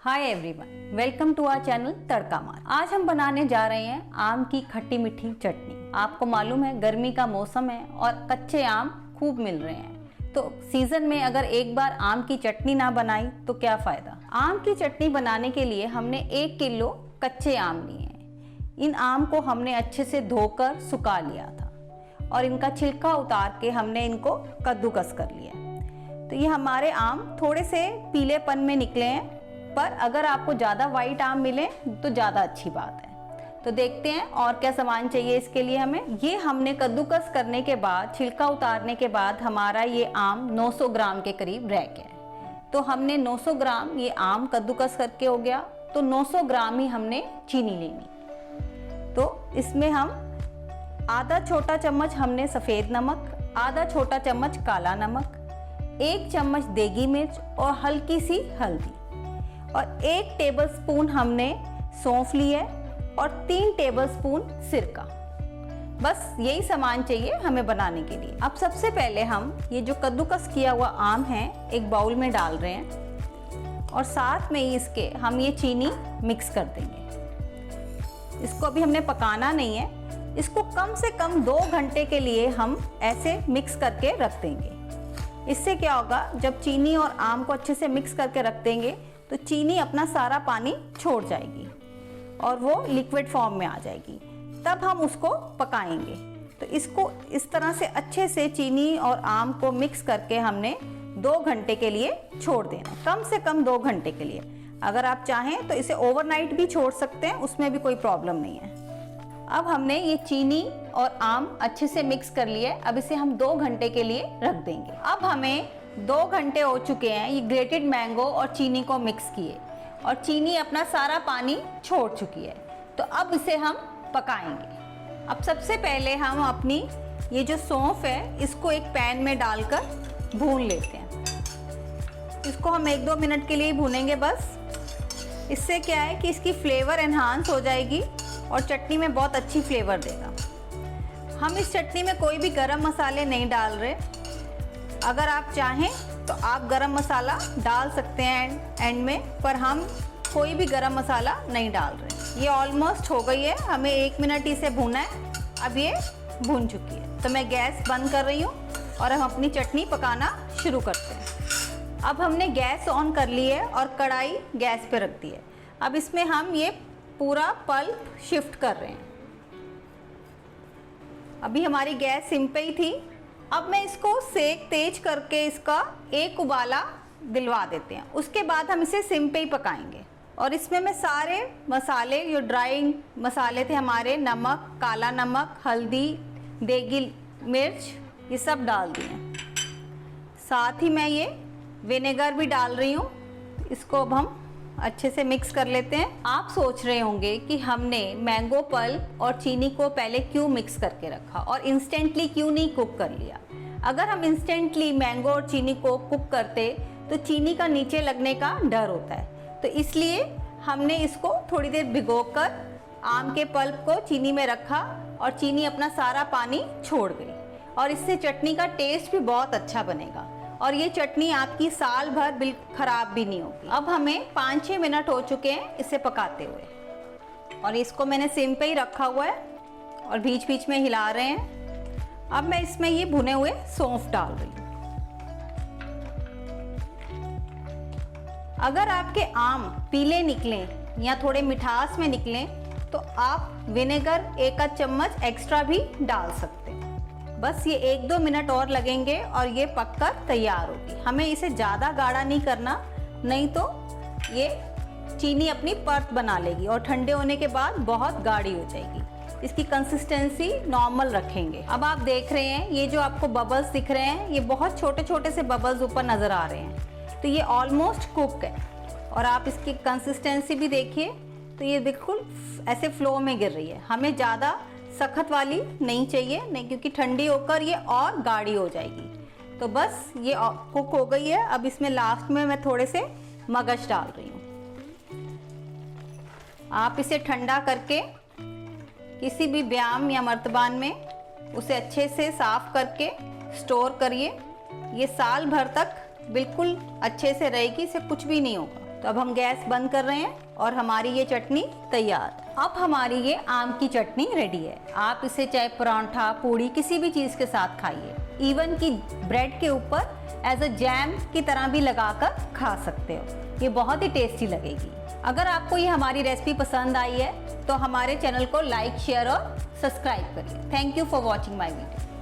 Hi everyone, welcome to our channel Tadka Maar. आज हम बनाने जा रहे हैं आम की खट्टी मीठी चटनी। आपको मालूम है गर्मी का मौसम है और कच्चे आम खूब मिल रहे हैं, तो सीजन में अगर एक बार आम की चटनी ना बनाई तो क्या फायदा। आम की चटनी बनाने के लिए हमने 1 किलो कच्चे आम लिए हैं। इन आम को हमने अच्छे से धोकर सुखा लिया था और इनका छिलका उतार के हमने इनको कद्दूकस कर लिया। तो ये हमारे आम थोड़े से पीलेपन में निकले हैं, पर अगर आपको ज़्यादा वाइट आम मिले तो ज़्यादा अच्छी बात है। तो देखते हैं और क्या सामान चाहिए इसके लिए हमें। ये हमने कद्दूकस करने के बाद, छिलका उतारने के बाद हमारा ये आम 900 ग्राम के करीब रह गया है। तो हमने 900 ग्राम ये आम कद्दूकस करके हो गया, तो 900 ग्राम ही हमने चीनी लेनी। तो इसमें हम आधा छोटा चम्मच हमने सफ़ेद नमक, आधा छोटा चम्मच काला नमक, 1 चम्मच देगी मिर्च और हल्की सी हल्दी और 1 टेबलस्पून हमने सौंफ ली है और 3 टेबलस्पून सिरका। बस यही सामान चाहिए हमें बनाने के लिए। अब सबसे पहले हम ये जो कद्दूकस किया हुआ आम है एक बाउल में डाल रहे हैं और साथ में ही इसके हम ये चीनी मिक्स कर देंगे। इसको अभी हमने पकाना नहीं है, इसको कम से कम 2 घंटे के लिए हम ऐसे मिक्स करके रख देंगे। इससे क्या होगा, जब चीनी और आम को अच्छे से मिक्स करके रख देंगे तो चीनी अपना सारा पानी छोड़ जाएगी और वो लिक्विड फॉर्म में आ जाएगी। तब हम उसको पकाएंगे। तो इसको इस तरह से अच्छे से चीनी और आम को मिक्स करके हमने 2 घंटे के लिए छोड़ देना, कम से कम 2 घंटे के लिए। अगर आप चाहें तो इसे ओवरनाइट भी छोड़ सकते हैं, उसमें भी कोई प्रॉब्लम नहीं है। अब हमने ये चीनी और आम अच्छे से मिक्स कर लिए, अब इसे हम 2 घंटे के लिए रख देंगे। अब हमें 2 घंटे हो चुके हैं ये ग्रेटेड मैंगो और चीनी को मिक्स किए और चीनी अपना सारा पानी छोड़ चुकी है। तो अब इसे हम पकाएंगे। अब सबसे पहले हम अपनी ये जो सौंफ है इसको एक पैन में डालकर भून लेते हैं। इसको हम 1-2 मिनट के लिए भूनेंगे बस। इससे क्या है कि इसकी फ्लेवर एनहांस हो जाएगी और चटनी में बहुत अच्छी फ्लेवर देगा। हम इस चटनी में कोई भी गरम मसाले नहीं डाल रहे। अगर आप चाहें तो आप गरम मसाला डाल सकते हैं एंड में, पर हम कोई भी गरम मसाला नहीं डाल रहे। ये ऑलमोस्ट हो गई है, हमें 1 मिनट इसे भूना है। अब ये भून चुकी है तो मैं गैस बंद कर रही हूँ और हम अपनी चटनी पकाना शुरू करते हैं। अब हमने गैस ऑन कर ली है और कढ़ाई गैस पे रख दी है। अब इसमें हम ये पूरा पल्प शिफ्ट कर रहे हैं। अभी हमारी गैस सिम पे ही थी। अब मैं इसको सेक तेज करके इसका एक उबाला दिलवा देते हैं, उसके बाद हम इसे सिम पे ही पकाएंगे। और इसमें मैं सारे मसाले, जो ड्राई मसाले थे हमारे, नमक, काला नमक, हल्दी, देगी मिर्च, ये सब डाल दिए। साथ ही मैं ये विनेगर भी डाल रही हूँ। इसको अब हम अच्छे से मिक्स कर लेते हैं। आप सोच रहे होंगे कि हमने मैंगो पल्प और चीनी को पहले क्यों मिक्स करके रखा और इंस्टेंटली क्यों नहीं कुक कर लिया। अगर हम इंस्टेंटली मैंगो और चीनी को कुक करते तो चीनी का नीचे लगने का डर होता है, तो इसलिए हमने इसको थोड़ी देर भिगोकर आम के पल्प को चीनी में रखा और चीनी अपना सारा पानी छोड़ गई और इससे चटनी का टेस्ट भी बहुत अच्छा बनेगा और ये चटनी आपकी साल भर बिल्कुल ख़राब भी नहीं होगी। अब हमें 5-6 मिनट हो चुके हैं इसे पकाते हुए और इसको मैंने सिम पे ही रखा हुआ है और बीच बीच में हिला रहे हैं। अब मैं इसमें ये भुने हुए सौंफ डाल रही हूँ। अगर आपके आम पीले निकलें या थोड़े मिठास में निकलें तो आप विनेगर 1 चम्मच एक्स्ट्रा भी डाल सकते हैं। बस ये 1-2 मिनट और लगेंगे और ये पककर तैयार होगी। हमें इसे ज़्यादा गाढ़ा नहीं करना, नहीं तो ये चीनी अपनी परत बना लेगी और ठंडे होने के बाद बहुत गाढ़ी हो जाएगी। इसकी कंसिस्टेंसी नॉर्मल रखेंगे। अब आप देख रहे हैं ये जो आपको बबल्स दिख रहे हैं, ये बहुत छोटे छोटे से बबल्स ऊपर नज़र आ रहे हैं, तो ये ऑलमोस्ट कुक है। और आप इसकी कंसिस्टेंसी भी देखिए, तो ये बिल्कुल ऐसे फ्लो में गिर रही है। हमें ज़्यादा सख्त वाली नहीं चाहिए, नहीं, क्योंकि ठंडी होकर ये और गाढ़ी हो जाएगी। तो बस ये कुक हो गई है। अब इसमें लास्ट में मैं थोड़े से मगज डाल रही हूँ। आप इसे ठंडा करके किसी भी ब्याम या मर्तबान में उसे अच्छे से साफ करके स्टोर करिए। ये साल भर तक बिल्कुल अच्छे से रहेगी, इसे कुछ भी नहीं होगा। तो अब हम गैस बंद कर रहे हैं और हमारी ये चटनी तैयार। अब हमारी ये आम की चटनी रेडी है। आप इसे चाहे परांठा, पूड़ी, किसी भी चीज़ के साथ खाइए। इवन कि ब्रेड के ऊपर एज अ जैम की तरह भी लगाकर खा सकते हो। ये बहुत ही टेस्टी लगेगी। अगर आपको ये हमारी रेसिपी पसंद आई है तो हमारे चैनल को लाइक, शेयर और सब्सक्राइब करिए। Thank you for watching my video.